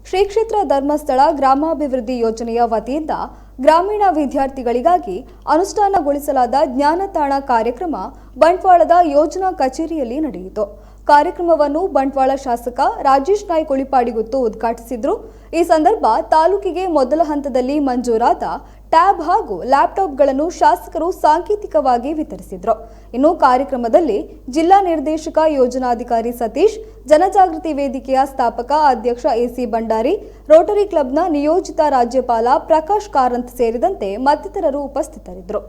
ಶ್ರೀ ಕ್ಷೇತ್ರ ಧರ್ಮಸ್ಥಳ ಗ್ರಾಮಾಭಿವೃದ್ಧಿ ಯೋಜನೆಯ ವತಿಯಿಂದ ಗ್ರಾಮೀಣ ವಿದ್ಯಾರ್ಥಿಗಳಿಗಾಗಿ ಅನುಷ್ಠಾನಗೊಳಿಸಲಾದ ಜ್ಞಾನತಾಣ ಕಾರ್ಯಕ್ರಮ ಬಂಟ್ವಾಳದ ಯೋಜನಾ ಕಚೇರಿಯಲ್ಲಿ ನಡೆಯಿತು. ಕಾರ್ಯಕ್ರಮವನ್ನು ಬಂಟ್ವಾಳ ಶಾಸಕ ರಾಜೇಶ್ ನಾಯ್ಕ ಉಳಿಪಾಡಿಗುತ್ತು ಉದ್ಘಾಟಿಸಿದರು. ಈ ಸಂದರ್ಭ ತಾಲೂಕಿಗೆ ಮೊದಲ ಹಂತದಲ್ಲಿ ಮಂಜೂರಾದ ಟ್ಯಾಬ್ ಹಾಗೂ ಲ್ಯಾಪ್ಟಾಪ್ಗಳನ್ನು ಶಾಸಕರು ಸಾಂಕೇತಿಕವಾಗಿ ವಿತರಿಸಿದರು. ಇನ್ನು ಕಾರ್ಯಕ್ರಮದಲ್ಲಿ ಜಿಲ್ಲಾ ನಿರ್ದೇಶಕ ಯೋಜನಾಧಿಕಾರಿ ಸತೀಶ್, ಜನಜಾಗೃತಿ ವೇದಿಕೆಯ ಸ್ಥಾಪಕ ಅಧ್ಯಕ್ಷ ಎಸಿ ಭಂಡಾರಿ, ರೋಟರಿ ಕ್ಲಬ್ನ ನಿಯೋಜಿತ ರಾಜ್ಯಪಾಲ ಪ್ರಕಾಶ್ ಕಾರಂತ್ ಸೇರಿದಂತೆ ಮತ್ತಿತರರು ಉಪಸ್ಥಿತರಿದ್ದರು.